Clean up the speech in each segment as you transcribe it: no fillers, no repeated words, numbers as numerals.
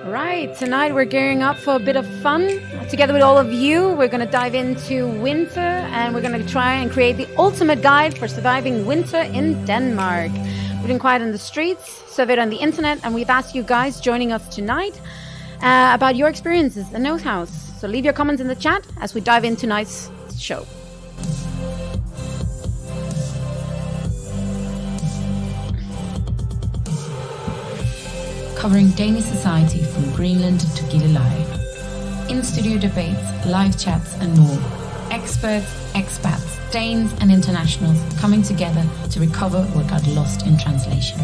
Right, tonight we're gearing up for a bit of fun. Together with all of you, we're going to dive into winter and we're going to try and create the ultimate guide for surviving winter in Denmark. We've been quiet on the streets, surveyed on the internet, and we've asked you guys joining us tonight about your experiences in Nose House. So leave your comments in the chat as we dive into tonight's show. Covering Danish society from Greenland to Gilleleje. In-studio debates, live chats and more. Experts, expats, Danes and internationals coming together to recover what got lost in translation.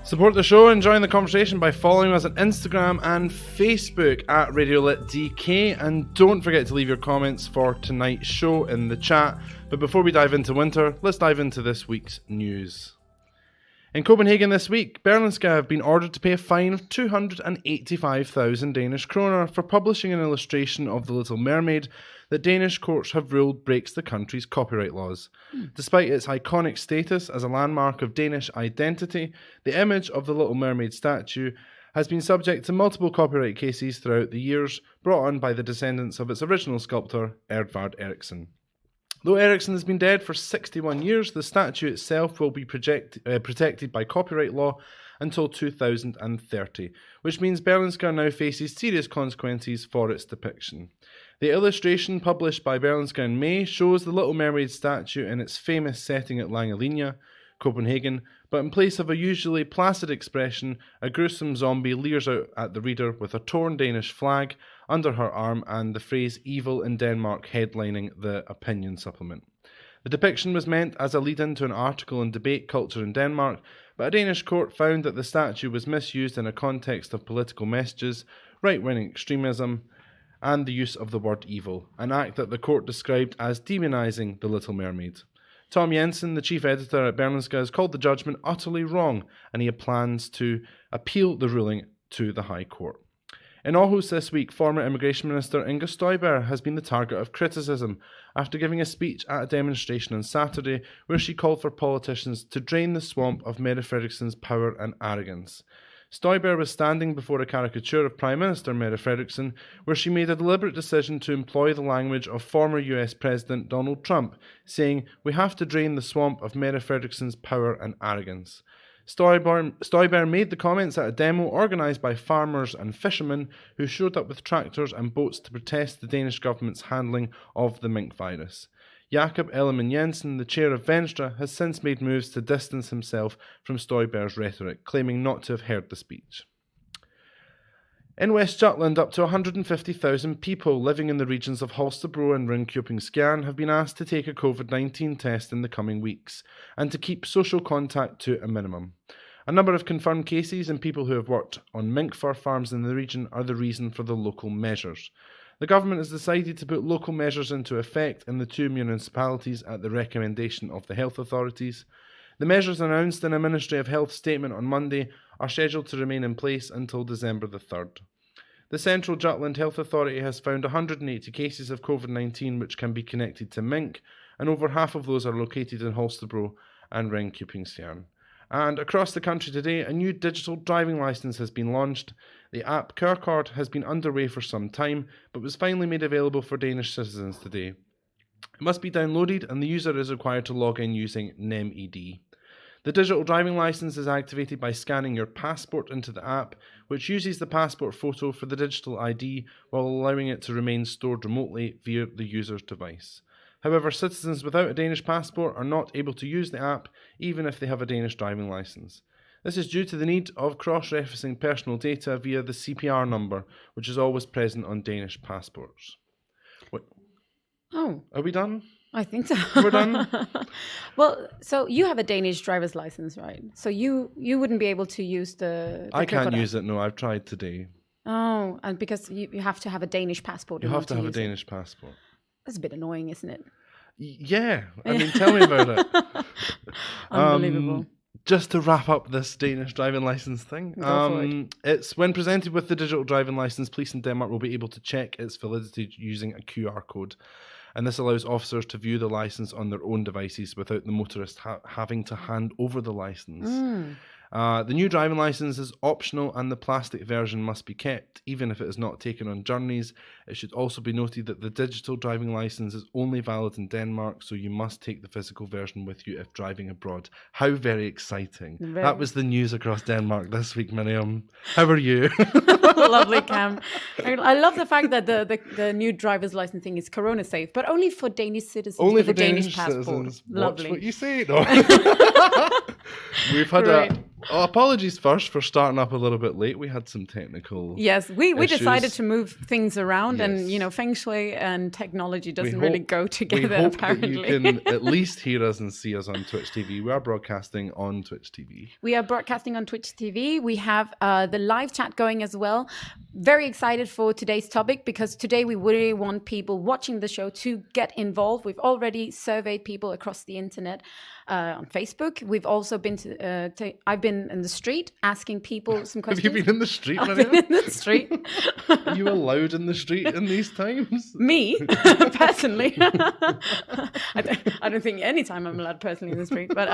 Support the show and join the conversation by following us on Instagram and Facebook at RadioLitDK, and don't forget to leave your comments for tonight's show in the chat. But before we dive into winter, let's dive into this week's news. In Copenhagen this week, Berlingske have been ordered to pay a fine of 285,000 Danish kroner for publishing an illustration of The Little Mermaid that Danish courts have ruled breaks the country's copyright laws. Despite its iconic status as a landmark of Danish identity, the image of the Little Mermaid statue has been subject to multiple copyright cases throughout the years, brought on by the descendants of its original sculptor, Edvard Eriksson. Though Eriksson has been dead for 61 years, the statue itself will be protected by copyright law until 2030, which means Berlingske now faces serious consequences for its depiction. The illustration published by Berlingske in May shows the Little Mermaid statue in its famous setting at Langelinje, Copenhagen, but in place of a usually placid expression, a gruesome zombie leers out at the reader with a torn Danish flag under her arm and the phrase "evil in Denmark" headlining the opinion supplement. The depiction was meant as a lead-in to an article on debate culture in Denmark, but a Danish court found that the statue was misused in a context of political messages, right-wing extremism, and the use of the word evil, an act that the court described as demonising the Little Mermaid. Tom Jensen, the chief editor at Berlingske, has called the judgment utterly wrong, and he plans to appeal the ruling to the High Court. In Aarhus this week, former Immigration Minister Inger Støjberg has been the target of criticism after giving a speech at a demonstration on Saturday where she called for politicians to drain the swamp of Mette Fredriksen's power and arrogance. Støjberg was standing before a caricature of Prime Minister Mette Frederiksen, where she made a deliberate decision to employ the language of former US President Donald Trump, saying, "We have to drain the swamp of Mette Frederiksen's power and arrogance." Støjberg made the comments at a demo organised by farmers and fishermen who showed up with tractors and boats to protest the Danish government's handling of the mink virus. Jakob Ellemann-Jensen, the chair of Venstre, has since made moves to distance himself from Støjberg's rhetoric, claiming not to have heard the speech. In West Jutland, up to 150,000 people living in the regions of Holstebro and Ringkøbing-Skjern have been asked to take a COVID-19 test in the coming weeks and to keep social contact to a minimum. A number of confirmed cases and people who have worked on mink fur farms in the region are the reason for the local measures. The government has decided to put local measures into effect in the two municipalities at the recommendation of the health authorities. The measures announced in a Ministry of Health statement on Monday are scheduled to remain in place until December the 3rd. The Central Jutland Health Authority has found 180 cases of COVID-19 which can be connected to mink, and over half of those are located in Holstebro and Ringkøbing-Skjern. And across the country today, a new digital driving licence has been launched. The app Kørekort has been underway for some time, but was finally made available for Danish citizens today. It must be downloaded, and the user is required to log in using NemID. The digital driving licence is activated by scanning your passport into the app, which uses the passport photo for the digital ID while allowing it to remain stored remotely via the user's device. However, citizens without a Danish passport are not able to use the app, even if they have a Danish driving licence. This is due to the need of cross-referencing personal data via the CPR number, which is always present on Danish passports. What? Oh. Are we done? I think so. We're done? Well, so you have a Danish driver's license, right? So you wouldn't be able to use the I can't use it, no. I've tried today. Oh, and because you have to have a Danish passport. You have to have a Danish passport. That's a bit annoying, isn't it? Yeah. I mean, tell me about it. Unbelievable. Just to wrap up this Danish driving licence thing, it's when presented with the digital driving licence, police in Denmark will be able to check its validity using a QR code. And this allows officers to view the licence on their own devices without the motorist having to hand over the licence. The new driving licence is optional and the plastic version must be kept, even if it is not taken on journeys. It should also be noted that the digital driving licence is only valid in Denmark, so you must take the physical version with you if driving abroad. How very exciting. That was the news across Denmark this week, Miriam. How are you? Lovely, Cam. I love the fact that the new driver's license thing is corona safe, but only for Danish citizens only with for a Danish passport. Citizens. Lovely. Watch what you say. No. We've had apologies first for starting up a little bit late. We had some technical we issues. decided to move things around, and feng shui and technology doesn't really go together. We hope apparently, that you can at least hear us and see us on Twitch TV. We are broadcasting on Twitch TV. We are broadcasting on Twitch TV. We have the live chat going as well. Very excited for today's topic because today we really want people watching the show to get involved. We've already surveyed people across the internet on Facebook. We've also been I've been in the street asking people some questions. Have you been in the street, I've been in the street. Are you allowed in the street in these times? Me, personally. I don't think any time I'm allowed personally in the street. But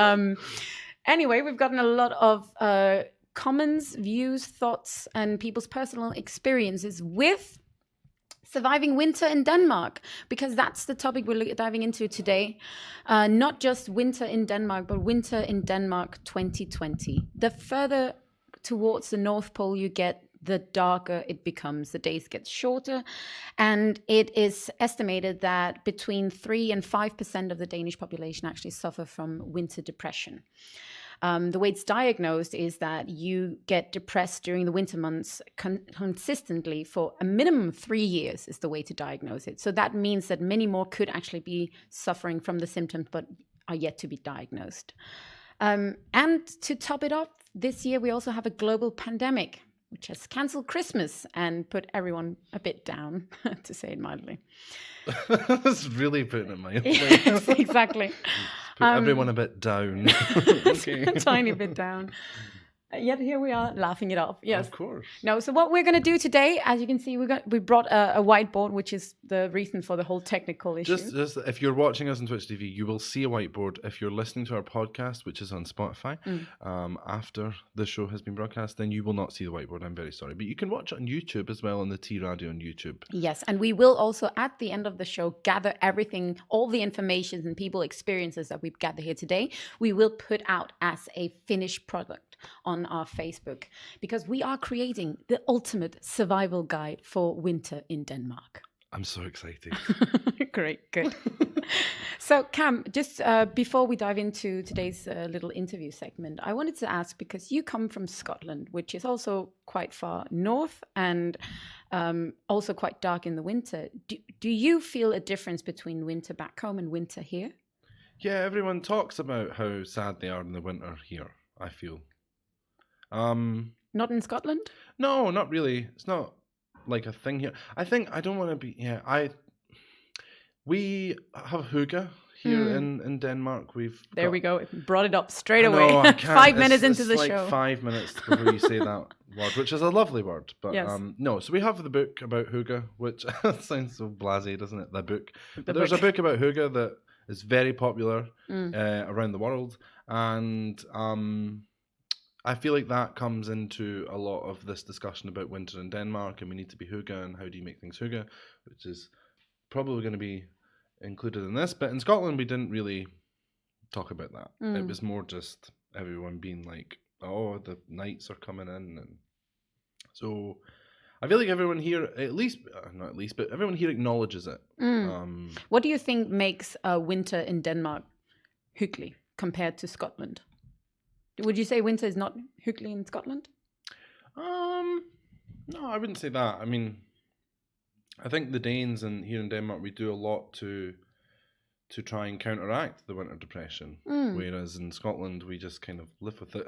anyway, we've gotten a lot of comments, views, thoughts, and people's personal experiences with surviving winter in Denmark, because that's the topic we're diving into today. Not just winter in Denmark, but winter in Denmark 2020. The further towards the North Pole you get, the darker it becomes. The days get shorter, and it is estimated that between 3 and 5% of the Danish population actually suffer from winter depression. The way it's diagnosed is that you get depressed during the winter months consistently for a minimum of 3 years is the way to diagnose it. So that means that many more could actually be suffering from the symptoms but are yet to be diagnosed. And to top it off, this year we also have a global pandemic, which has cancelled Christmas and put everyone a bit down, to say it mildly. That's really putting it mildly. Yes, exactly. Put everyone a bit down. Okay. A tiny bit down. Yet here we are laughing it off. Yes, of course. No. So what we're going to do today, as you can see, we brought a whiteboard, which is the reason for the whole technical issue. Just if you're watching us on Twitch TV, you will see a whiteboard. If you're listening to our podcast, which is on Spotify, after the show has been broadcast, then you will not see the whiteboard. I'm very sorry, but you can watch it on YouTube as well on the T-Radioen YouTube. Yes, and we will also at the end of the show gather everything, all the information and people experiences that we've gathered here today. We will put out as a finished product on our Facebook, because we are creating the ultimate survival guide for winter in Denmark. I'm so excited. Great, good. So Cam, just before we dive into today's little interview segment, I wanted to ask, because you come from Scotland, which is also quite far north and also quite dark in the winter. Do you feel a difference between winter back home and winter here? Yeah, everyone talks about how sad they are in the winter here, I feel. Not in Scotland? No, not really. It's not like a thing here. I think I don't want to be. Yeah, we have hygge here in Denmark. We go. Brought it up straight away. 5 minutes into the show. 5 minutes before you say that word, which is a lovely word. But yes. No. So we have the book about hygge, which sounds so blasé, doesn't it? The book. There's a book about hygge that is very popular around the world, and I feel like that comes into a lot of this discussion about winter in Denmark, and we need to be hygge, and how do you make things hygge, which is probably going to be included in this. But in Scotland, we didn't really talk about that. It was more just everyone being like, oh, the nights are coming in. And so I feel like everyone here, but everyone here acknowledges it. What do you think makes winter in Denmark hyggelig compared to Scotland? Would you say winter is not hyggelig in Scotland? No, I wouldn't say that. I mean, I think the Danes here in Denmark, we do a lot to try and counteract the winter depression, whereas in Scotland we just kind of live with it.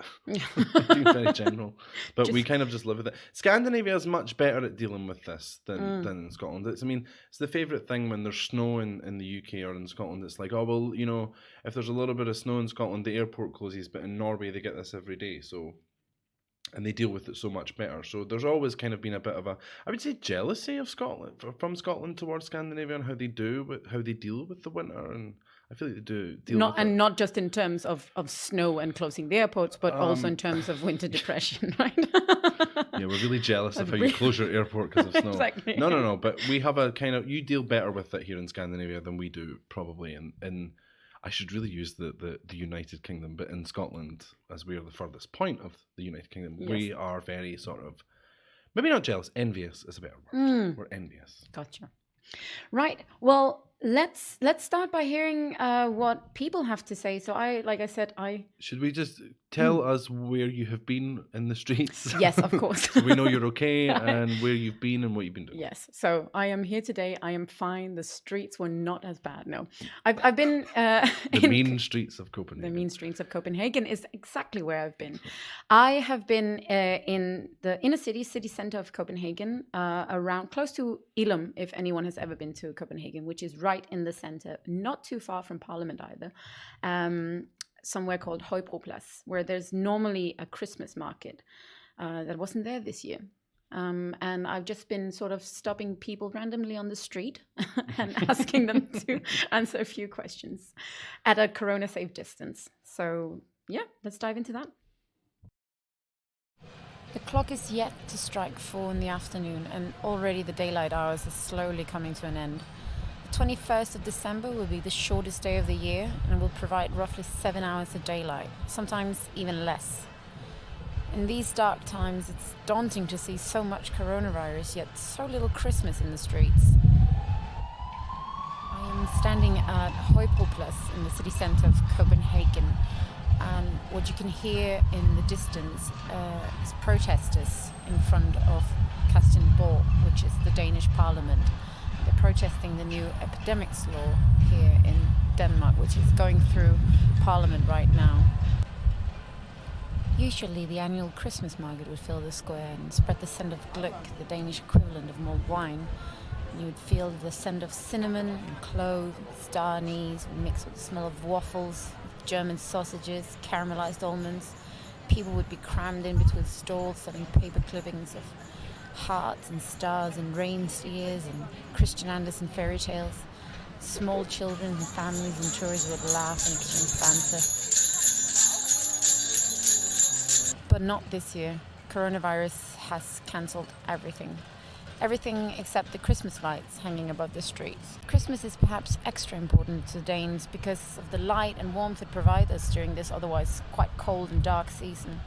Being very general, but we kind of just live with it. Scandinavia is much better at dealing with this than in Scotland. It's the favourite thing when there's snow in the UK or in Scotland. It's like, oh well, if there's a little bit of snow in Scotland, the airport closes, but in Norway they get this every day, and they deal with it so much better. So there's always kind of been a bit of I would say, jealousy of Scotland from Scotland towards Scandinavia and how they deal with the winter. And I feel like they do deal Not with and it. not just in terms of snow and closing the airports, but also in terms of winter depression, right? Yeah, we're really jealous of how you close your airport because of snow. Exactly. No. But we have a kind of, you deal better with it here in Scandinavia than we do, probably. And I should really use the United Kingdom, but in Scotland, as we are the furthest point of the United Kingdom, we are very sort of, maybe not jealous, envious is a better word. We're envious. Gotcha. Right. Well, let's start by hearing what people have to say. So I Should we just tell us where you have been in the streets? Yes, of course. So we know you're okay and where you've been and what you've been doing. Yes. So I am here today. I am fine. The streets were not as bad. No, I've been The mean streets of Copenhagen. The mean streets of Copenhagen is exactly where I've been. I have been in the inner city center of Copenhagen, around close to Ilum, if anyone has ever been to Copenhagen, which is right in the center, not too far from Parliament either. Somewhere called Højbroplads, where there's normally a Christmas market. That wasn't there this year. And I've just been sort of stopping people randomly on the street and asking them to answer a few questions at a corona-safe distance. So, yeah, let's dive into that. The clock is yet to strike 4 in the afternoon, and already the daylight hours are slowly coming to an end. The 21st of December will be the shortest day of the year and will provide roughly 7 hours of daylight, sometimes even less. In these dark times, it's daunting to see so much coronavirus, yet so little Christmas in the streets. I am standing at Højbroplads in the city centre of Copenhagen, and what you can hear in the distance is protesters in front of Christiansborg, which is the Danish parliament. They're protesting the new epidemics law here in Denmark, which is going through parliament right now. Usually the annual Christmas market would fill the square and spread the scent of gløgg, the Danish equivalent of mulled wine. And you would feel the scent of cinnamon and clove, star anise, mixed with the smell of waffles, German sausages, caramelized almonds. People would be crammed in between stalls selling paper clippings of hearts and stars and reindeers and Christian Andersen fairy tales. Small children and families and tourists would laugh and exchange banter. But not this year. Coronavirus has cancelled everything. Everything except the Christmas lights hanging above the streets. Christmas is perhaps extra important to Danes because of the light and warmth it provides us during this otherwise quite cold and dark season.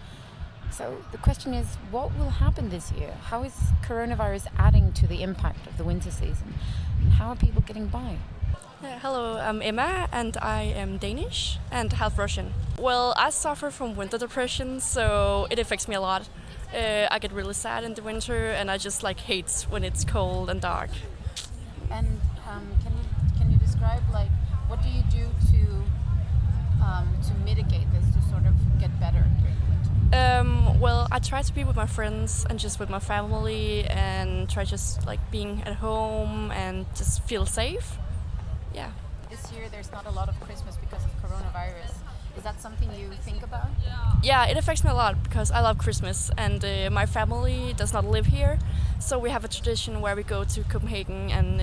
So the question is, what will happen this year? How is coronavirus adding to the impact of the winter season? And how are people getting by? Hello, I'm Emma and I am Danish and half Russian. Well, I suffer from winter depression, so it affects me a lot. I get really sad in the winter and I just hate when it's cold and dark. And can you describe what do you do to mitigate this, to sort of get better during the winter? Well, I try to be with my friends and just with my family and try just being at home and just feel safe. Yeah. This year there's not a lot of Christmas because of coronavirus. Is that something you think about? Yeah, it affects me a lot because I love Christmas and my family does not live here. So we have a tradition where we go to Copenhagen and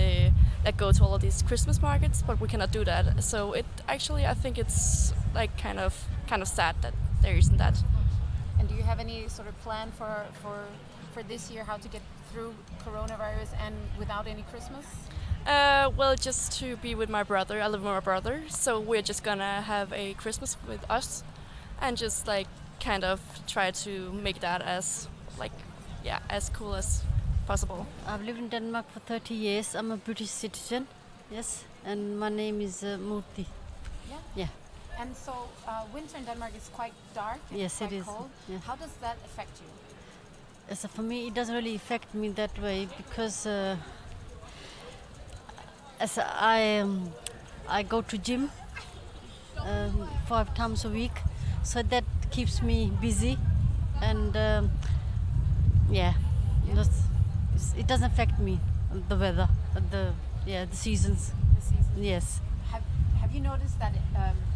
go to all of these Christmas markets, but we cannot do that. So I think it's kind of sad that there isn't that. And do you have any sort of plan for this year, how to get through coronavirus and without any Christmas? Well, just to be with my brother. I live with my brother, so we're just gonna have a Christmas with us and just kind of try to make that as as cool as possible. I've lived in Denmark for 30 years. I'm a British citizen, yes, and my name is Murthy. Yeah. And so winter in Denmark is quite dark and yes, quite it is. cold. Yeah. How does that affect you? So for me, it doesn't really affect me that way because as I go to gym 5 times a week, so that keeps me busy, and it doesn't affect me, the weather, the seasons. The season. Yes. Have you noticed that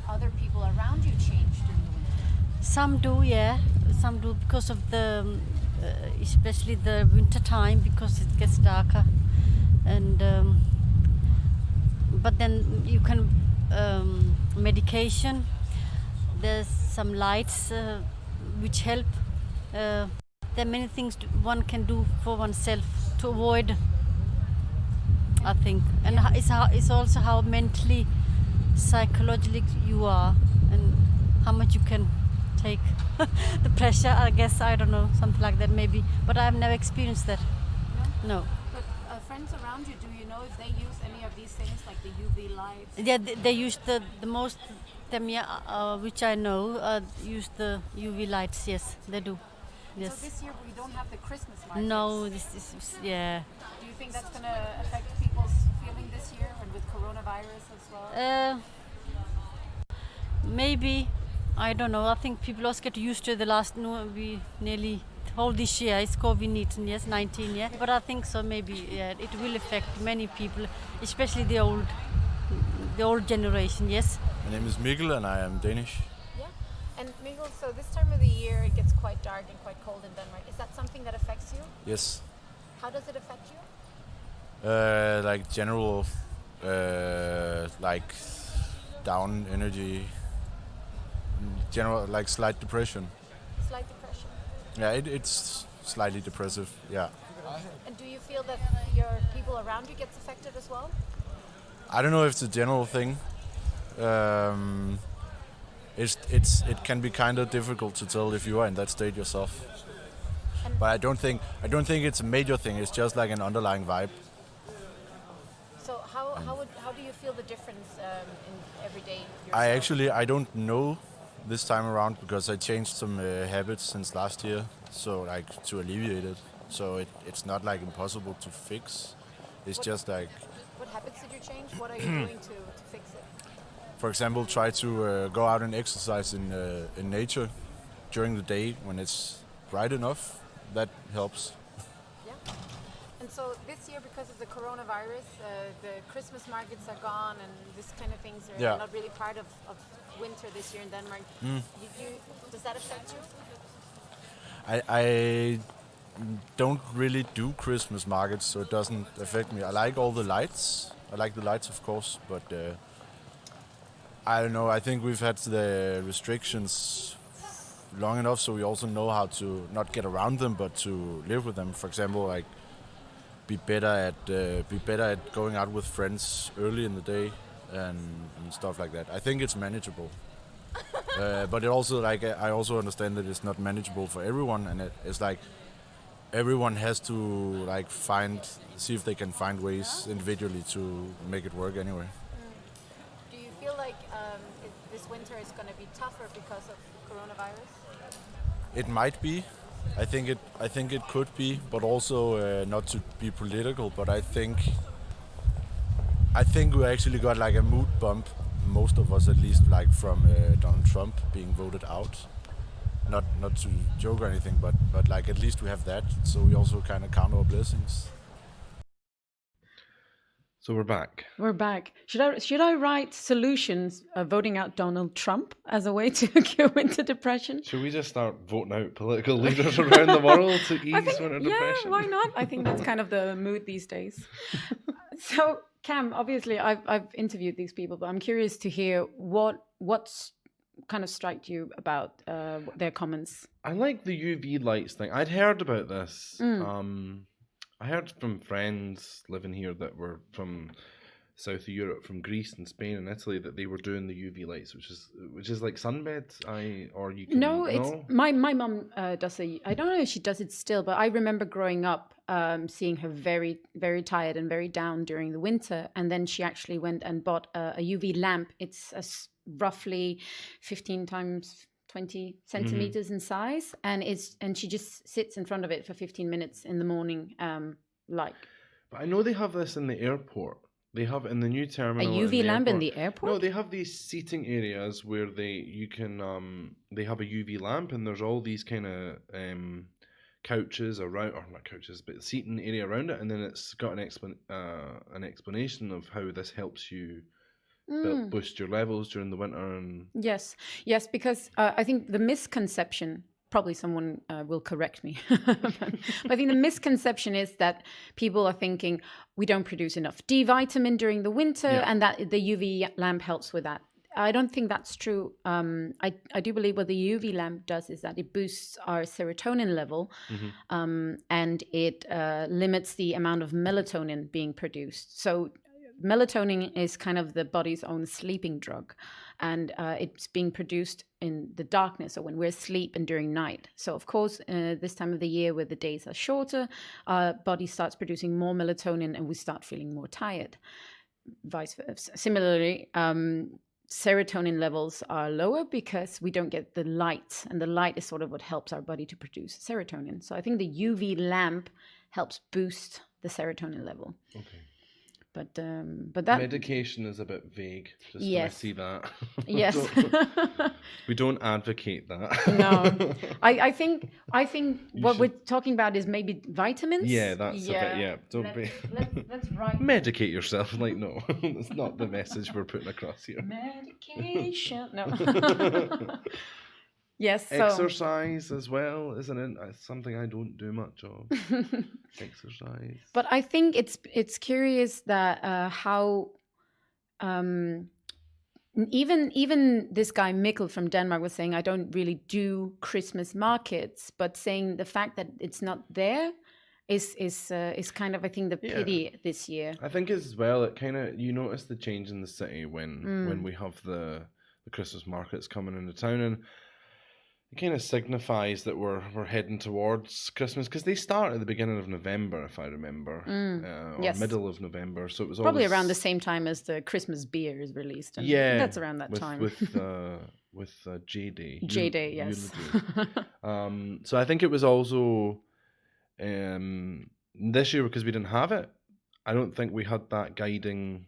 other people around you changed during the winter? Some do, yeah. Some do because of the, especially the winter time, because it gets darker, and but then you can medication. There's some lights which help. There are many things one can do for oneself to avoid, I think. And it's also how mentally, psychologically you are, and how much you can take the pressure, I guess. I don't know, something like that maybe. But I've never experienced that. No. But friends around you, do you know if they use any of these things like the UV lights? Yeah, they use the most them, yeah, which I know, use the UV lights. Yes, they do. Yes. So this year we don't have the Christmas markets. No, this is, yeah. Do you think that's going to affect people's feeling this year and with coronavirus as well? Maybe, I don't know. I think people also get used to the last. No, we nearly whole this year is COVID-19, yes, 19, yeah. But I think so. Maybe it will affect many people, especially the old generation. Yes. My name is Mikkel and I am Danish. Yeah. And Mikkel, so this time of the year it gets quite dark and quite cold in Denmark. Is that something that affects you? Yes. How does it affect you? Like general, like down energy, general like slight depression. Slight depression. Yeah, it's slightly depressive. Yeah. And do you feel that your people around you gets affected as well? I don't know if it's a general thing. It can be kind of difficult to tell if you are in that state yourself. But I don't think it's a major thing. It's just like an underlying vibe. So how do you feel the difference in everyday yourself? I don't know this time around because I changed some habits since last year, so like to alleviate it. So it's not like impossible to fix. It's just like. What habits did you change? What are you doing to fix it? For example, try to go out and exercise in nature during the day when it's bright enough. That helps. Yeah. And so this year, because of the coronavirus, the Christmas markets are gone, and this kind of things are not really part of winter this year in Denmark. Does that affect you? I don't really do Christmas markets, so it doesn't affect me. I like all the lights. I like the lights, of course, but I don't know. I think we've had the restrictions long enough, so we also know how to not get around them, but to live with them. For example, like be better at going out with friends early in the day and stuff like that. I think it's manageable, but it also like I also understand that it's not manageable for everyone, and it's like everyone has to like see if they can find ways individually to make it work anyway. Do you feel like this winter is going to be tougher because of coronavirus? It might be. I think it could be, but also not to be political. But I think we actually got like a mood bump, most of us at least, like from Donald Trump being voted out. Not to joke or anything, but like at least we have that. So we also kind of count our blessings. So we're back. We're back. Should I write solutions voting out Donald Trump as a way to cure winter depression? Should we just start voting out political leaders around the world to ease winter depression? Yeah, why not? I think that's kind of the mood these days. So, Cam, obviously, I've interviewed these people, but I'm curious to hear what's kind of struck you about their comments. I like the UV lights thing. I'd heard about this. I heard from friends living here that were from south of Europe, from Greece and Spain and Italy, that they were doing the UV lights, which is like sunbeds. My mum does I don't know if she does it still, but I remember growing up seeing her very, very tired and very down during the winter, and then she actually went and bought a UV lamp. It's roughly 15 times 20 centimeters in size, and she just sits in front of it for 15 minutes in the morning, But I know they have this in the airport. They have in the new terminal. A UV lamp in the airport? No, they have these seating areas where they have a UV lamp, and there's all these kind of couches around, or not couches, but seating area around it, and then it's got an explanation of how this helps you boost your levels during the winter. And yes, because I think the misconception probably someone will correct me. But I think the misconception is that people are thinking we don't produce enough D vitamin during the winter, and that the UV lamp helps with that. I don't think that's true. I do believe what the UV lamp does is that it boosts our serotonin level, and it limits the amount of melatonin being produced. So melatonin is kind of the body's own sleeping drug, and it's being produced in the darkness, or when we're asleep and during night. So of course, this time of the year where the days are shorter, our body starts producing more melatonin and we start feeling more tired. Vice versa. Similarly, serotonin levels are lower because we don't get the light, and the light is sort of what helps our body to produce serotonin. So I think the UV lamp helps boost the serotonin level. Okay. But that medication is a bit vague. Just when I Yes. see that. Yes. We don't advocate that. No, I think what should- we're talking about is maybe vitamins. Yeah, that's a bit. Yeah, don't be. Let's write Medicate yourself. Like, no, that's not the message we're putting across here. medication. No. Yes. So Exercise as well, isn't it? It's something I don't do much of. Exercise. But I think it's curious that how even this guy Mikkel from Denmark was saying, I don't really do Christmas markets, but saying the fact that it's not there is kind of, I think, the pity this year. I think as well, it kind of, you notice the change in the city when we have the Christmas markets coming into town, and it kind of signifies that we're heading towards Christmas, because they start at the beginning of November, if I remember, or Yes. middle of November. So it was Probably always, around the same time as the Christmas beer is released. And yeah, that's around that time. with J Day. J Day, yes. So I think it was also this year, because we didn't have it. I don't think we had that guiding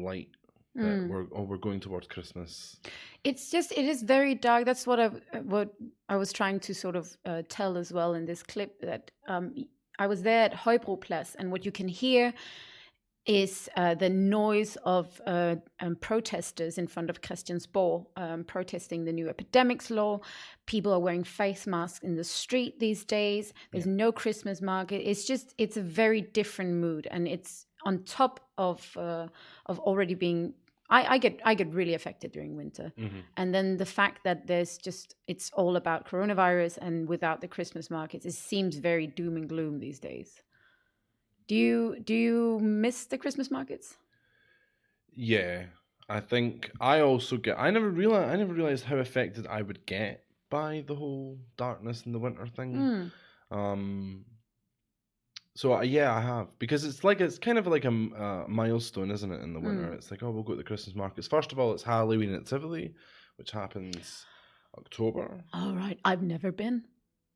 light that we're going towards Christmas. It is very dark. That's what I was trying to sort of tell as well in this clip, that I was there at Højbroplatz, and what you can hear is the noise of protesters in front of Christiansborg, protesting the new epidemics law. People are wearing face masks in the street these days. There's no Christmas market. It's a very different mood, and it's on top of already being. I get really affected during winter, and then the fact that it's all about coronavirus, and without the Christmas markets, it seems very doom and gloom these days. Do you miss the Christmas markets? Yeah, I think I also get. I never realized how affected I would get by the whole darkness in the winter thing. So yeah, I have, because it's kind of like a milestone, isn't it? In the winter, it's like, oh, we'll go to the Christmas markets. First of all, it's Halloween at Tivoli, which happens October. All right, I've never been.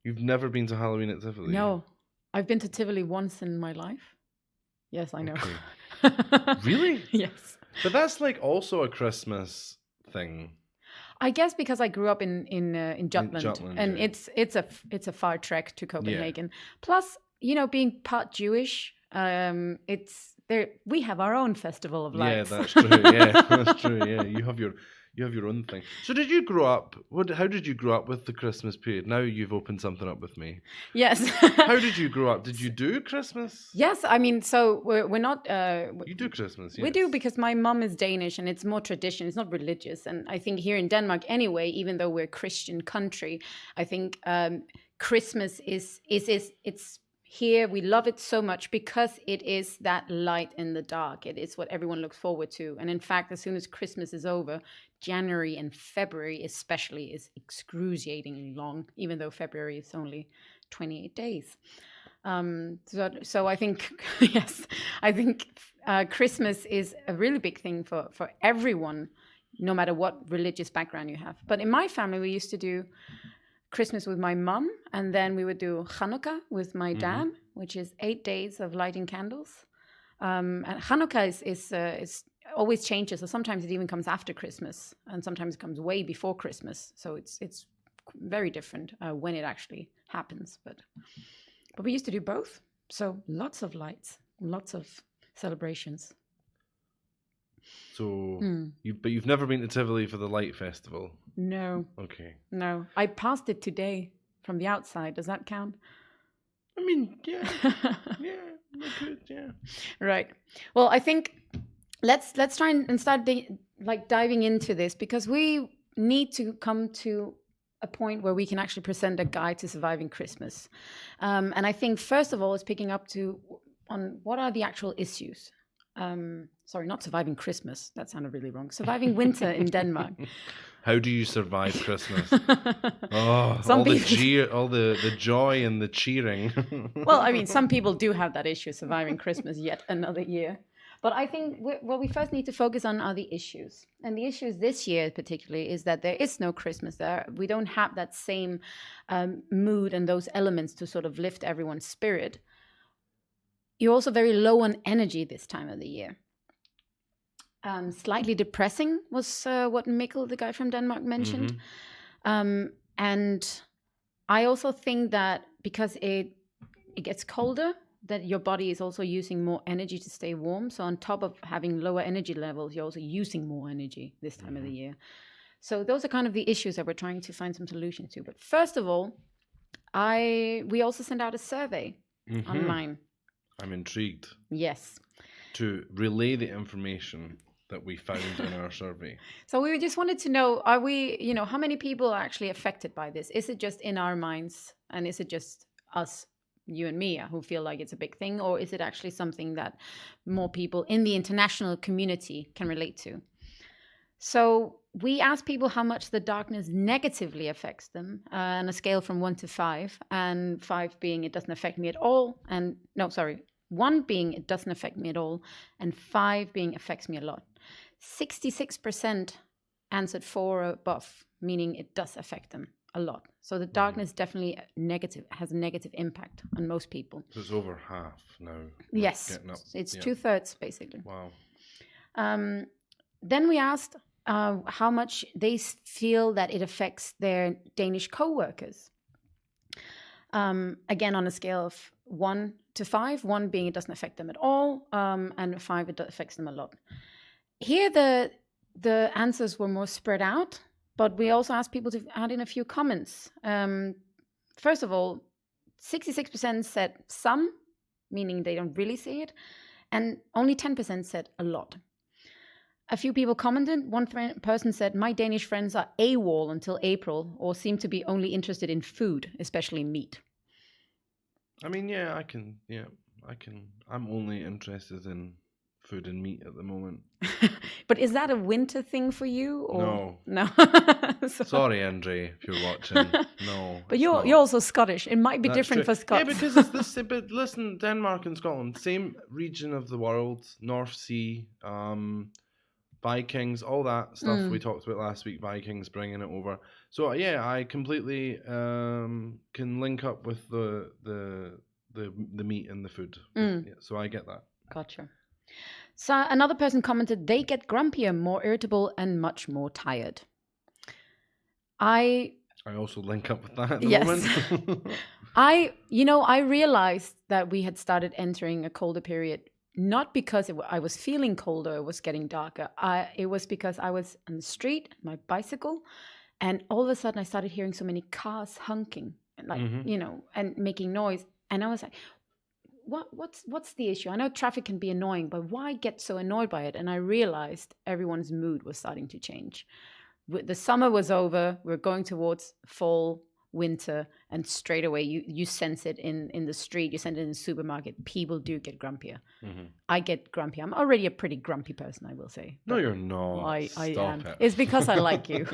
You've never been to Halloween at Tivoli? No, I've been to Tivoli once in my life. Yes, I know. Okay. Really? Yes. But that's like also a Christmas thing. I guess because I grew up in Jutland, Jutland, and yeah. it's a far trek to Copenhagen. Plus, being part Jewish, it's there. We have our own festival of lights. Yeah, that's true. Yeah, that's true. Yeah, you have your own thing. So did you grow up? How did you grow up with the Christmas period? Now you've opened something up with me. Yes. How did you grow up? Did you do Christmas? Yes, I mean, so we're not. You do Christmas. Yes. We do, because my mom is Danish, and it's more tradition. It's not religious, and I think here in Denmark, anyway, even though we're a Christian country, I think Christmas is it's. Here, we love it so much because it is that light in the dark. It is what everyone looks forward to. And in fact, as soon as Christmas is over, January and February especially is excruciatingly long, even though February is only 28 days. So I think, yes, I think Christmas is a really big thing for everyone, no matter what religious background you have. But in my family, we used to do Christmas with my mum, and then we would do Hanukkah with my dad, which is 8 days of lighting candles. And Hanukkah is always changes, so sometimes it even comes after Christmas, and sometimes it comes way before Christmas. So it's very different when it actually happens. But we used to do both. So lots of lights, lots of celebrations. So but you've never been to Tivoli for the Light Festival? No. Okay. No, I passed it today. from the outside. Does that count? I mean, yeah, yeah, we could, yeah. Right. Well, I think let's try and start diving into this, because we need to come to a point where we can actually present a guide to surviving Christmas. And I think first of all, it's picking up on what are the actual issues. Sorry, not surviving Christmas. That sounded really wrong. Surviving winter in Denmark. How do you survive Christmas? Oh, Some all the people- all the joy and the cheering. Well, I mean, some people do have that issue, surviving Christmas yet another year. But I think what we first need to focus on are the issues. And the issues this year particularly is that there is no Christmas there. We don't have that same mood and those elements to sort of lift everyone's spirit. You're also very low on energy this time of the year. Slightly depressing was what Mikkel, the guy from Denmark, mentioned. And I also think that because it gets colder, that your body is also using more energy to stay warm. So on top of having lower energy levels, you're also using more energy this time of the year. So those are kind of the issues that we're trying to find some solutions to. But first of all, we also sent out a survey online. I'm intrigued Yes. to relay the information that we found in our survey. So we just wanted to know, how many people are actually affected by this? Is it just in our minds, and is it just us, you and me, who feel like it's a big thing, or is it actually something that more people in the international community can relate to? So we asked people how much the darkness negatively affects them on a scale from 1 to 5, and 5 being it doesn't affect me at all, 1 being it doesn't affect me at all, and 5 being affects me a lot. 66% answered 4 or above, meaning it does affect them a lot. So the darkness definitely has a negative impact on most people. So it's over half now. Yes, it's 2/3 basically. Wow. Then we asked how much they feel that it affects their Danish co-workers. Again, on a scale of 1 to 5, 1 being it doesn't affect them at all, and 5 it affects them a lot. Here the answers were more spread out, but we also asked people to add in a few comments. First of all, 66% said some, meaning they don't really see it, and only 10% said a lot. A few people commented. One person said, "My Danish friends are AWOL until April, or seem to be only interested in food, especially meat." I mean, yeah, I'm only interested in food and meat at the moment. But is that a winter thing for you? Or? No. Sorry, Andre, if you're watching. No. But you're also Scottish. It might be different for Scots. Yeah, because it's this. But listen, Denmark and Scotland, same region of the world, North Sea, Vikings, all that stuff we talked about last week. Vikings bringing it over. So yeah, I completely can link up with the meat and the food. Yeah, so I get that. Gotcha. So another person commented, they get grumpier, more irritable, and much more tired. I also link up with that at the moment. I realized that we had started entering a colder period, not because I was feeling colder, it was getting darker. It was because I was on the street, my bicycle, and all of a sudden I started hearing so many cars honking, and making noise. And I was like, what's the issue? I know traffic can be annoying, but why get so annoyed by it? And I realized everyone's mood was starting to change. The summer was over. We're going towards fall, winter, and straight away you sense it in the street. You sense it in the supermarket. People do get grumpier. I get grumpy. I'm already a pretty grumpy person, I will say. No, you're not. I am. It. It's because I like you.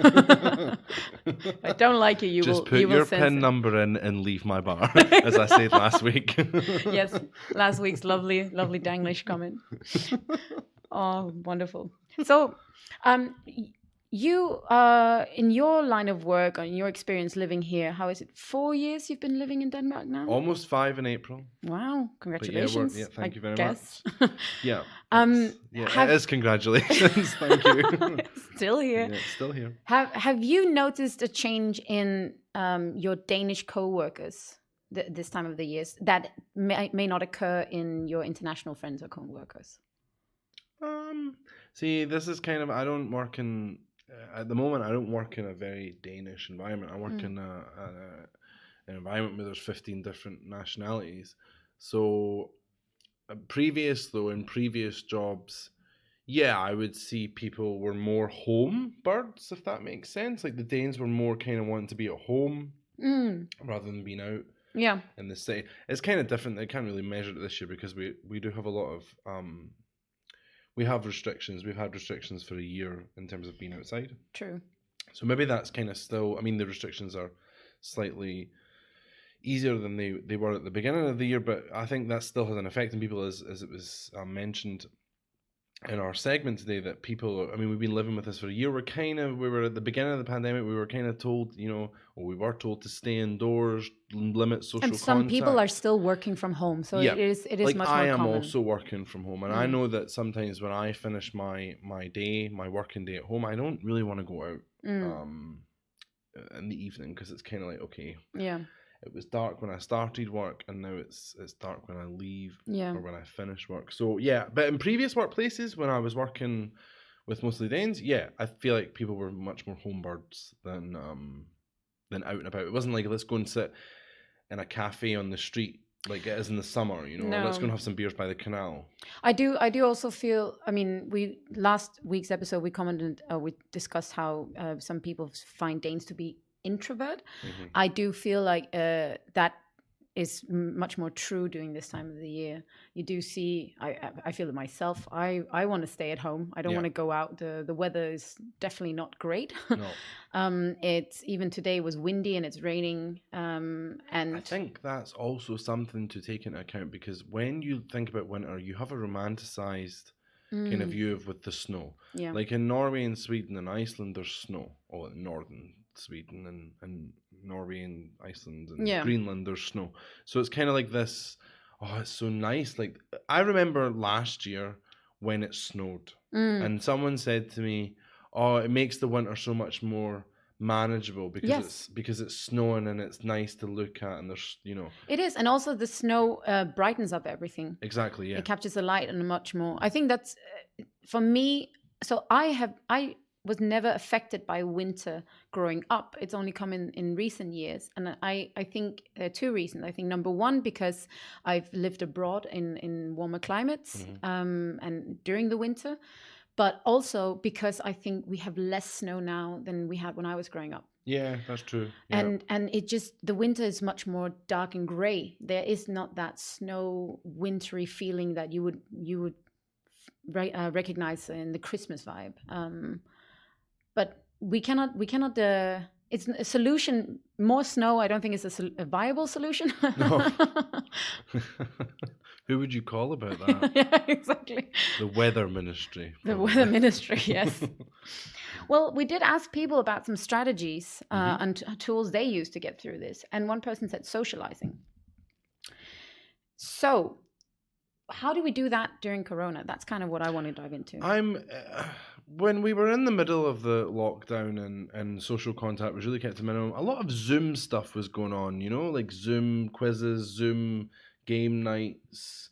If I don't like you, Just will put you will your sense PIN it. number in and leave my bar, as I said last week. Yes, last week's lovely Danglish comment. Oh, wonderful. So, you, in your line of work, or in your experience living here, how is it? 4 years you've been living in Denmark now? Almost 5 in April. Wow, congratulations. Yeah, thank you very much. Yeah. Yeah, it is congratulations. Thank you. Still here. Yeah, still here. Have you noticed a change in your Danish co-workers this time of the years that may not occur in your international friends or co-workers? See, this is kind of, I don't work in, at the moment, I don't work in a very Danish environment. I work in an environment where there's 15 different nationalities. So in previous jobs, yeah, I would see people were more home birds, if that makes sense. Like the Danes were more kind of wanting to be at home rather than being out Yeah. in the city. It's kind of different. I can't really measure it this year because we do have a lot of we have restrictions. We've had restrictions for a year in terms of being outside. True. So maybe that's kind of still. I mean, the restrictions are slightly easier than they were at the beginning of the year, but I think that still has an effect on people, as it was mentioned in our segment today, that people, I mean, we've been living with this for a year. We were at the beginning of the pandemic, we were kind of told, we were told to stay indoors, limit social contact. And some people are still working from home, so it is like much more common. I am also working from home, and I know that sometimes when I finish my working day at home, I don't really want to go out in the evening, because it's kind of like, okay, it was dark when I started work, and now it's dark when I leave or when I finish work. So yeah, but in previous workplaces, when I was working with mostly Danes, I feel like people were much more home birds than out and about. It wasn't like, let's go and sit in a cafe on the street like it is in the summer, or let's go and have some beers by the canal. I do also feel, I mean, last week's episode we discussed how some people find Danes to be introvert. I do feel like that is much more true during this time of the year. You do see, I feel it myself. I want to stay at home. I don't want to go out. The weather is definitely not great. No. It's even today was windy and it's raining. And I think that's also something to take into account, because when you think about winter, you have a romanticized kind of view with the snow. Yeah. Like in Norway and Sweden and Iceland, there's snow. Or in northern Sweden and Norway and Iceland and Greenland, there's snow. So it's kind of like this, it's so nice. Like I remember last year when it snowed and someone said to me, it makes the winter so much more manageable because it's snowing and it's nice to look at, and there's it is, and also the snow brightens up everything. Exactly. Yeah, it captures the light and much more. I think that's for me. So I was never affected by winter growing up. It's only come in recent years, and I think there are two reasons. I think number one, because I've lived abroad in warmer climates and during the winter. But also because I think we have less snow now than we had when I was growing up. Yeah, that's true. Yeah. And it just, the winter is much more dark and grey. There is not that snow wintry feeling that you would recognize in the Christmas vibe. But we cannot. It's a solution. More snow, I don't think is a viable solution. No. Who would you call about that? Yeah, exactly. The weather ministry. The weather ministry, yes. Well, we did ask people about some strategies and tools they use to get through this. And one person said socializing. So how do we do that during Corona? That's kind of what I want to dive into. When we were in the middle of the lockdown and social contact was really kept to minimum, a lot of Zoom stuff was going on, like Zoom quizzes, Zoom game nights.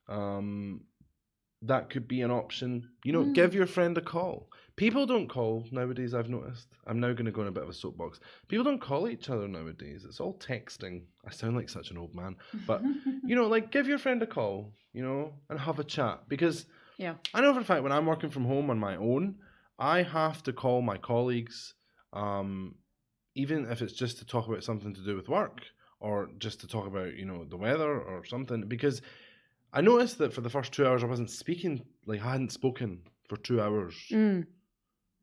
That could be an option. Give your friend a call. People don't call nowadays, I've noticed. I'm now going to go on a bit of a soapbox. People don't call each other nowadays. It's all texting. I sound like such an old man. But, like give your friend a call, and have a chat. Because I know for a fact when I'm working from home on my own, I have to call my colleagues, even if it's just to talk about something to do with work or just to talk about, the weather or something. Because I noticed that for the first 2 hours I wasn't speaking, like I hadn't spoken for 2 hours.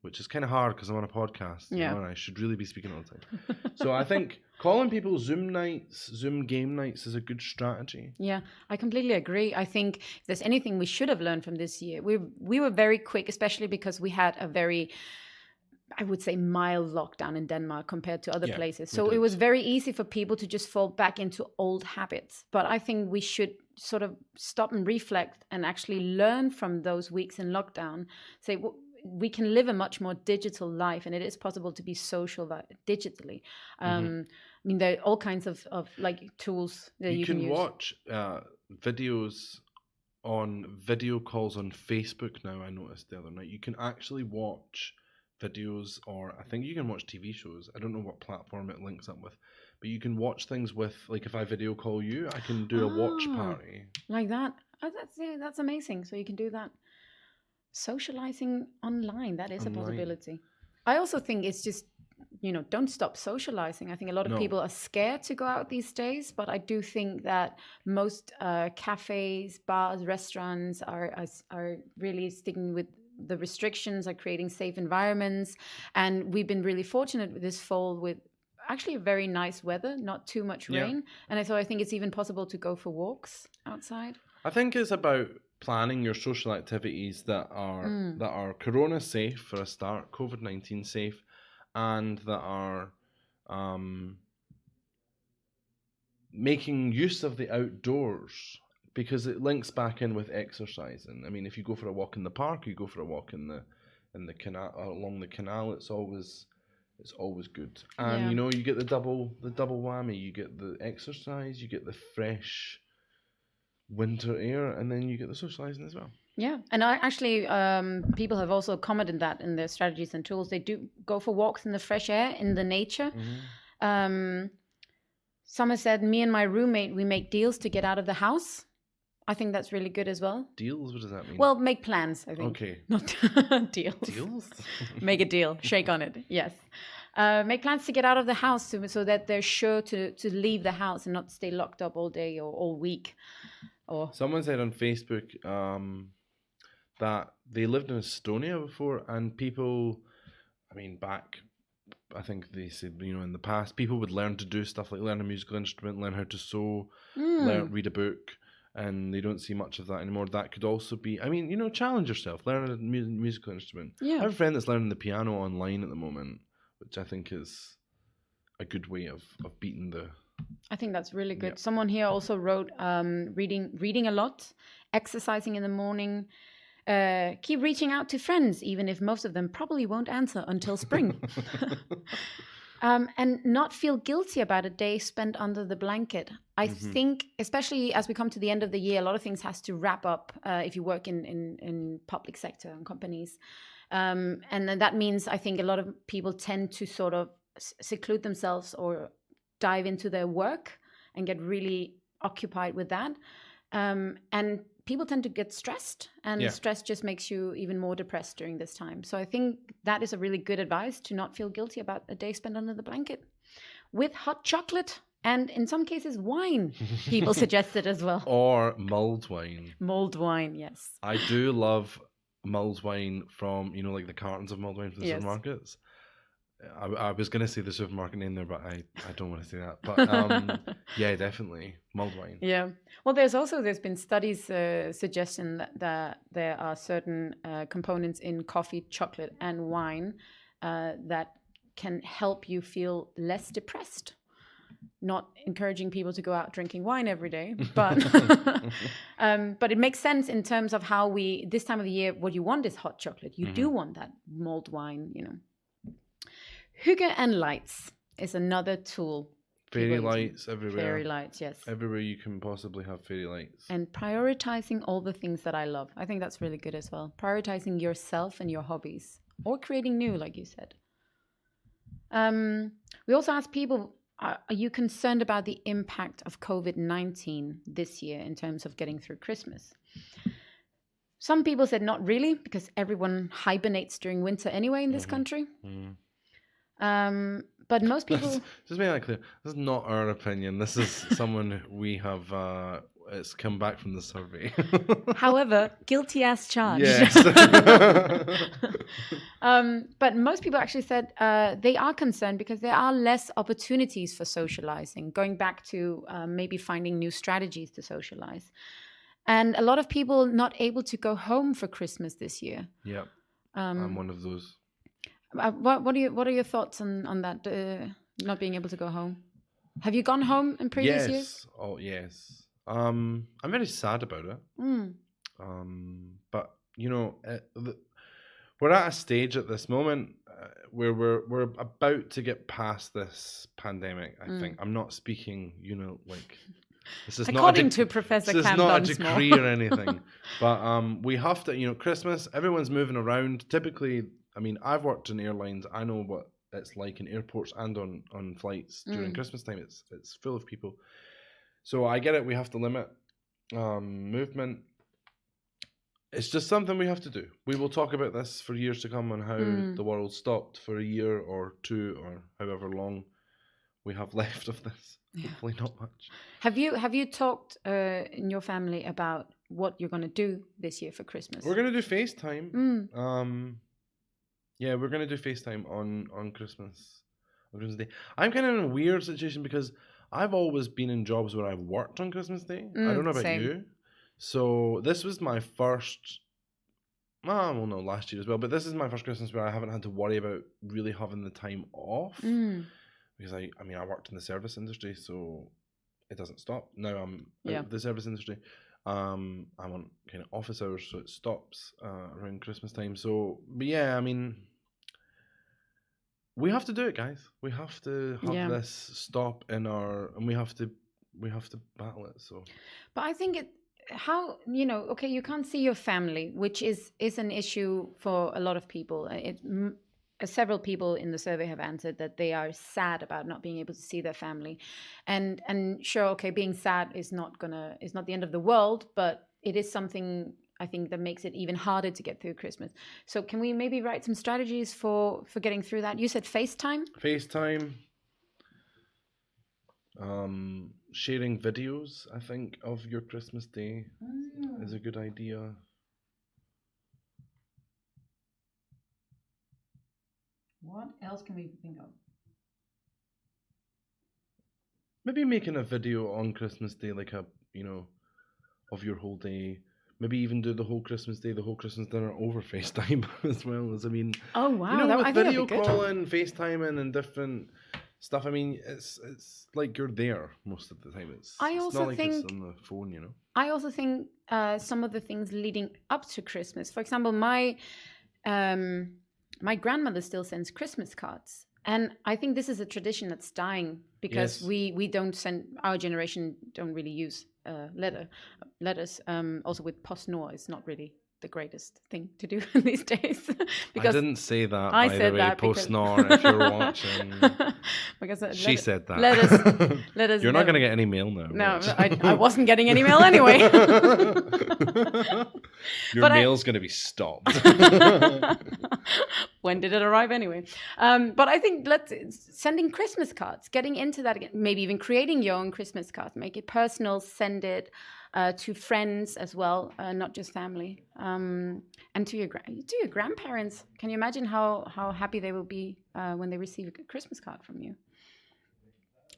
Which is kind of hard because I'm on a podcast, and I should really be speaking all the time. So I think calling people Zoom nights, Zoom game nights is a good strategy. Yeah, I completely agree. I think if there's anything we should have learned from this year, we were very quick, especially because we had a very, I would say, mild lockdown in Denmark compared to other places. So it was very easy for people to just fall back into old habits. But I think we should sort of stop and reflect and actually learn from those weeks in lockdown. Say, we can live a much more digital life, and it is possible to be social digitally. I mean, there are all kinds of like tools that you can use. You can watch videos on video calls on Facebook now. I noticed the other night you can actually watch videos, or I think you can watch TV shows. I don't know what platform it links up with, but you can watch things with, like, if I video call you, I can do a watch party. Like that. Oh, that's amazing. So you can do that. Socializing online, that is a possibility. I also think it's just, don't stop socializing. I think a lot of people are scared to go out these days, but I do think that most cafes, bars, restaurants are really sticking with the restrictions, are creating safe environments. And we've been really fortunate with this fall with actually very nice weather, not too much rain. And I think it's even possible to go for walks outside. I think it's about planning your social activities that are corona safe for a start, COVID-19 safe, and that are making use of the outdoors, because it links back in with exercising. I mean, if you go for a walk in the park, you go for a walk in the canal, along the canal, it's always good. And you get the double whammy. You get the exercise, you get the fresh winter air, and then you get the socializing as well. Yeah, and I actually, people have also commented that in their strategies and tools. They do go for walks in the fresh air, in the nature. Someone said, me and my roommate, we make deals to get out of the house. I think that's really good as well. Deals? What does that mean? Well, make plans, I think. Okay. Not deals. Deals? Make a deal. Shake on it. Yes. Make plans to get out of the house so that they're sure to leave the house and not stay locked up all day or all week. Someone said on Facebook that they lived in Estonia before, and people, I think they said, in the past, people would learn to do stuff like learn a musical instrument, learn how to sew, read a book, and they don't see much of that anymore. That could also be, challenge yourself, learn a musical instrument. Yeah. I have a friend that's learning the piano online at the moment, which I think is a good way of beating the... I think that's really good. Yeah. Someone here also wrote reading a lot, exercising in the morning, keep reaching out to friends, even if most of them probably won't answer until spring. And not feel guilty about a day spent under the blanket. I think, especially as we come to the end of the year, a lot of things has to wrap up if you work in public sector and companies. And then that means I think a lot of people tend to sort of seclude themselves or dive into their work and get really occupied with that. And people tend to get stressed, and stress just makes you even more depressed during this time. So I think that is a really good advice, to not feel guilty about a day spent under the blanket with hot chocolate and in some cases wine. People suggested as well. Or mulled wine. Mulled wine, yes. I do love mulled wine from, like the cartons of mulled wine from the supermarkets. I was going to say the supermarket name there, but I don't want to say that. But yeah, definitely mulled wine. Yeah. Well, there's been studies suggesting that there are certain components in coffee, chocolate, and wine that can help you feel less depressed. Not encouraging people to go out drinking wine every day, but but it makes sense in terms of how this time of the year, what you want is hot chocolate. You do want that mulled wine, Hygge and lights is another tool. Fairy lights everywhere. Fairy lights, yes. Everywhere you can possibly have fairy lights. And prioritizing all the things that I love. I think that's really good as well. Prioritizing yourself and your hobbies. Or creating new, like you said. We also asked people, are you concerned about the impact of COVID-19 this year in terms of getting through Christmas? Some people said not really, because everyone hibernates during winter anyway in this country. But most people... Just make that clear. This is not our opinion. This is someone we have... it's come back from the survey. However, guilty as charged. Yes. But most people actually said they are concerned because there are less opportunities for socializing, going back to maybe finding new strategies to socialize. And a lot of people not able to go home for Christmas this year. Yeah, I'm one of those. What are your thoughts on that, not being able to go home? Have you gone home in previous years? Oh, yes. I'm very sad about it. But, we're at a stage at this moment where we're about to get past this pandemic, I think. I'm not speaking, this is according to Professor This is Campbell not a decree or anything. But we have to, Christmas, everyone's moving around. Typically, I've worked in airlines. I know what it's like in airports and on flights during Christmas time. It's full of people. So I get it. We have to limit movement. It's just something we have to do. We will talk about this for years to come on how the world stopped for a year or two or however long we have left of this. Yeah. Hopefully not much. Have you talked in your family about what you're going to do this year for Christmas? We're going to do FaceTime. Yeah, we're going to do FaceTime on Christmas Day. I'm kind of in a weird situation because I've always been in jobs where I've worked on Christmas Day. I don't know about you. So this was my first, well, no, last year as well, but this is my first Christmas where I haven't had to worry about really having the time off. Because I worked in the service industry, so it doesn't stop. Now I'm out of the service industry. I'm on kind of office hours, so it stops around Christmas time. So, but yeah, I mean, we have to do it, guys. We have to have this stop in and we have to battle it. So, but I think okay, you can't see your family, which is an issue for a lot of people. Several people in the survey have answered that they are sad about not being able to see their family, and sure, okay, being sad is not the end of the world, but it is something I think that makes it even harder to get through Christmas. So can we maybe write some strategies for getting through that? You said FaceTime. Sharing videos, I think, of your Christmas Day is a good idea. What else can we think of? Maybe making a video on Christmas Day, like of your whole day. Maybe even do the whole Christmas Day, the whole Christmas dinner over FaceTime as well. Oh wow! With video calling, FaceTiming, and different stuff. I mean, it's like you're there most of the time. It's not like it's on the phone, I also think some of the things leading up to Christmas. For example, my grandmother still sends Christmas cards. And I think this is a tradition that's dying because we don't send, our generation don't really use letters. Also with PostNord, it's not really the greatest thing to do these days. Because I didn't say that, by the way, PostNord, if you're watching. Because she said that. Letters. You're not going to get any mail now. No, I wasn't getting any mail anyway. Your mail's going to be stopped. When did it arrive anyway? But I think sending Christmas cards, getting into that again, maybe even creating your own Christmas card, make it personal, send it to friends as well, not just family, and to your grandparents. Can you imagine how happy they will be when they receive a Christmas card from you?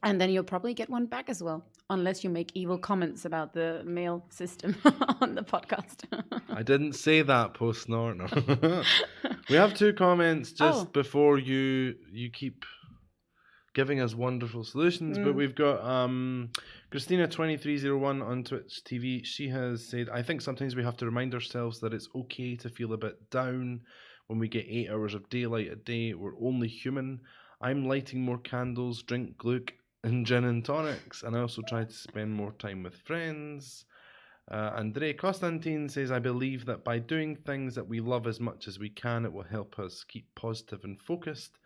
And then you'll probably get one back as well, unless you make evil comments about the mail system on the podcast. I didn't say that, PostNord. No. We have 2 comments just before you keep giving us wonderful solutions. But we've got Christina2301 on Twitch TV. She has said, I think sometimes we have to remind ourselves that it's okay to feel a bit down when we get 8 hours of daylight a day. We're only human. I'm lighting more candles, drink Gluck and gin and tonics, and I also try to spend more time with friends. Andrei Konstantin says, I believe that by doing things that we love as much as we can, it will help us keep positive and focused.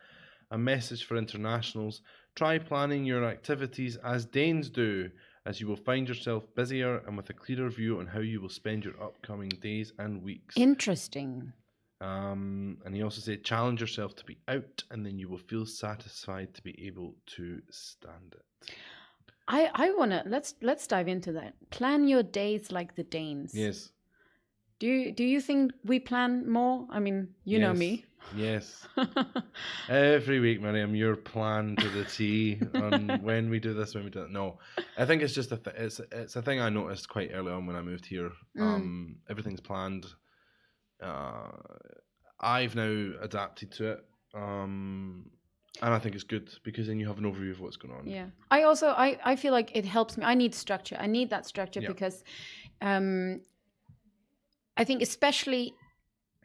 A message for internationals: try planning your activities as Danes do, as you will find yourself busier and with a clearer view on how you will spend your upcoming days and weeks. Interesting. And he also said, challenge yourself to be out, and then you will feel satisfied to be able to stand it. I wanna let's dive into that. Plan your days like the Danes. Yes. Do you think we plan more? I mean, you know me. Yes. Every week, Miriam, you're planned to the T on when we do this, when we do that. No, I think it's just it's a thing I noticed quite early on when I moved here. Everything's planned. I've now adapted to it. And I think it's good because then you have an overview of what's going on. Yeah. I feel like it helps me. I need structure. I need that structure because I think especially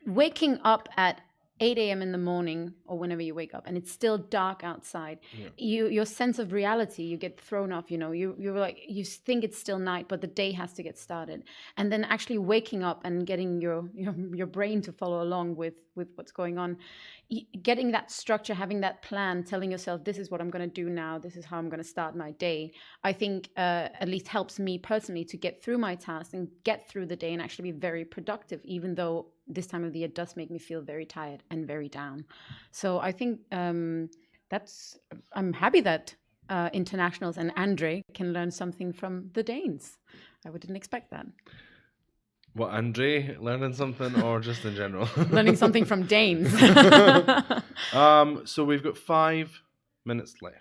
waking up at 8 a.m. in the morning or whenever you wake up and it's still dark outside, your sense of reality, you get thrown off, you're like, you think it's still night, but the day has to get started. And then actually waking up and getting your brain to follow along with what's going on, getting that structure, having that plan, telling yourself, this is what I'm going to do now, this is how I'm going to start my day, I think at least helps me personally to get through my tasks and get through the day and actually be very productive, even though this time of the year does make me feel very tired and very down. So I think I'm happy that internationals and Andre can learn something from the Danes. I didn't expect that. What, Andre learning something or just in general? Learning something from Danes. So we've got 5 minutes left.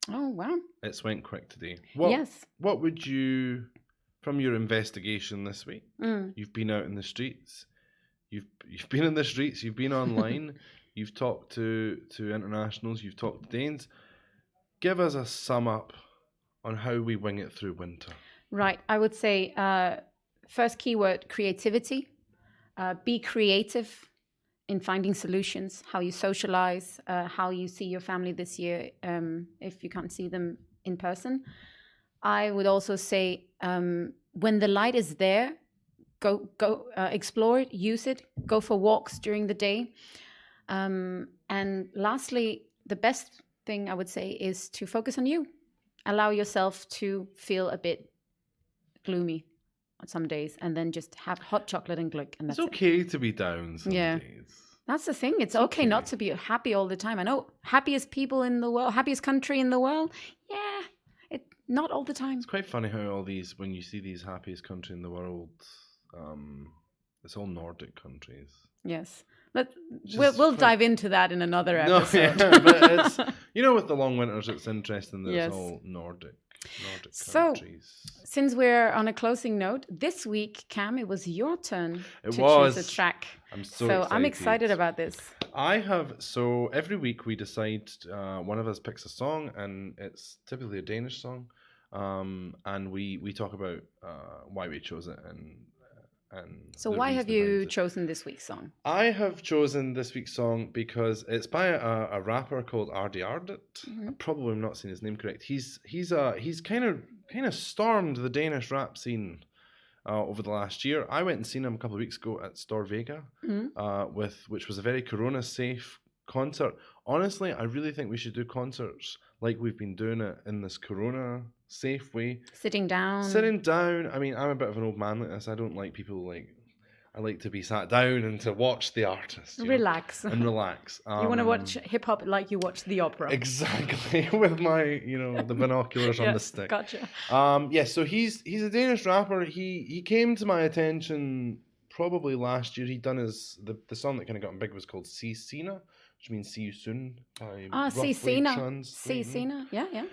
Oh, wow. It's went quick today. Yes. What would you, from your investigation this week, you've been out in the streets, you've been in the streets, you've been online, you've talked to internationals, you've talked to Danes. Give us a sum up on how we wing it through winter. Right. I would say first keyword, creativity. Be creative in finding solutions, how you socialize, how you see your family this year if you can't see them in person. I would also say when the light is there, go explore it, use it, go for walks during the day. And lastly, the best thing I would say is to focus on you. Allow yourself to feel a bit gloomy on some days and then just have hot chocolate and Glick. And that's It's okay to be down some days. That's the thing. It's okay not to be happy all the time. I know happiest people in the world, happiest country in the world. Yeah, not all the time. It's quite funny how all these, when you see these happiest country in the world, it's all Nordic countries. Yes. We'll dive into that in another episode. No, yeah, but it's, with the long winters, it's interesting that it's all Nordic countries. Since we're on a closing note, this week, Cam, it was your turn to choose a track. I'm so excited. I'm excited about this. So every week we decide, one of us picks a song, and it's typically a Danish song, and we talk about why we chose it and so why have you chosen this week's song? I have chosen this week's song because it's by a rapper called Ardi Ardit. I probably am not saying his name correct. He's kind of stormed the Danish rap scene over the last year. I went and seen him a couple of weeks ago at Storvega, which was a very Corona safe concert. Honestly, I really think we should do concerts like we've been doing it in this Corona safe way. Sitting down. I mean, I'm a bit of an old man like this. I don't like people I like to be sat down and to watch the artist. Relax. And relax. You want to watch hip hop like you watch the opera. Exactly. With my, the binoculars on the stick. Gotcha. So he's a Danish rapper. He came to my attention probably last year. He'd done the song that kind of got him big was called See Sina, which means see you soon. See Sina. See Sina. Yeah.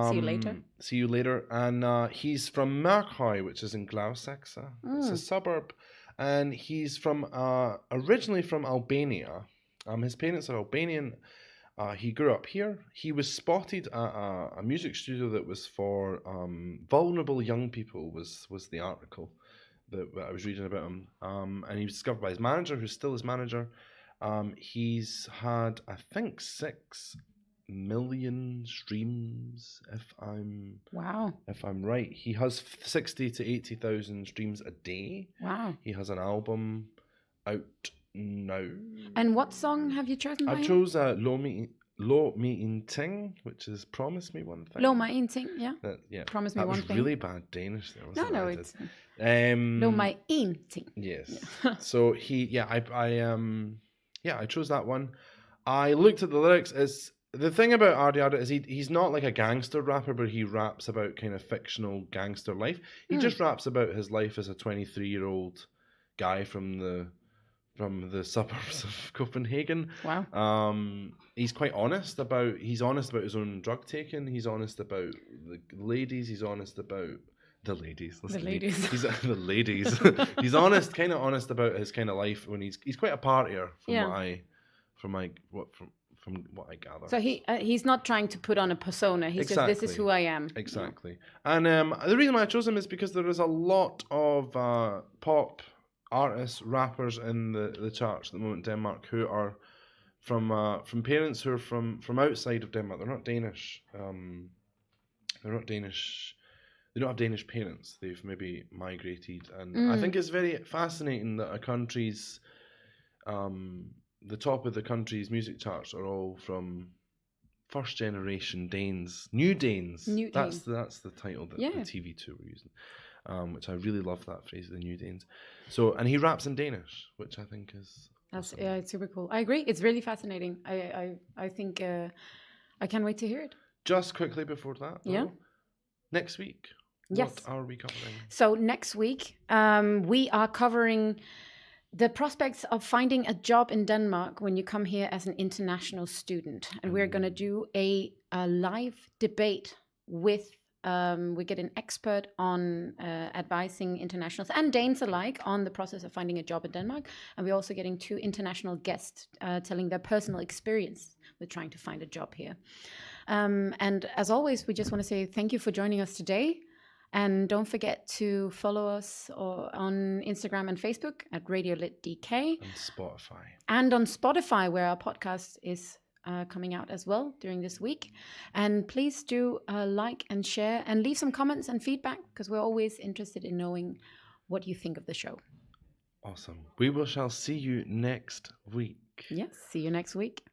See you later. See you later. And he's from Mørkhøj, which is in Gloucester. It's a suburb. And he's originally from Albania. His parents are Albanian. He grew up here. He was spotted at a music studio that was for vulnerable young people, was the article that I was reading about him. And he was discovered by his manager, who's still his manager. He's had, I think, 6 million streams, if I'm right. He has 60 to 80,000 streams a day. Wow. He has an album out now. And what song have you chosen? I chose Lo Me In Ting, which is Promise Me One Thing. Lo Me In Ting, yeah. Promise Me One Thing. That was really bad Danish there. No, it's Lo Me In Ting. Yes. Yeah. So I chose that one. I looked at the lyrics. The thing about Ardi Ardit is he's not like a gangster rapper, but he raps about kind of fictional gangster life. He just raps about his life as a 23-year-old guy from the suburbs of Copenhagen. Wow. He's quite honest about his own drug taking. He's honest about the ladies. He's honest about the ladies. Listen, the ladies. He's the ladies. He's kind of honest about his kind of life when he's quite a partier from what I gather. So he's not trying to put on a persona. He's just, this is who I am. Exactly. And the reason why I chose him is because there is a lot of pop artists, rappers in the charts at the moment in Denmark who are from parents who are from outside of Denmark. They're not Danish. They're not Danish. They don't have Danish parents. They've maybe migrated, and I think it's very fascinating that a country's the top of the country's music charts are all from first generation Danes, new Danes. That's the title that the TV2 were using, which I really love that phrase, the new Danes. So, and he raps in Danish, which I think is awesome. Yeah, it's super cool. I agree. It's really fascinating. I think I can't wait to hear it. Just quickly before that, though, next week. Yes. What are we covering? So next week, we are covering the prospects of finding a job in Denmark when you come here as an international student. And we're going to do a live debate with, we get an expert on advising internationals and Danes alike on the process of finding a job in Denmark. And we're also getting 2 international guests telling their personal experience with trying to find a job here. And as always, we just want to say thank you for joining us today. And don't forget to follow us on Instagram and Facebook at RadioLitDK. And Spotify. And on Spotify, where our podcast is coming out as well during this week. And please do like and share and leave some comments and feedback, because we're always interested in knowing what you think of the show. Awesome. We shall see you next week. Yes, see you next week.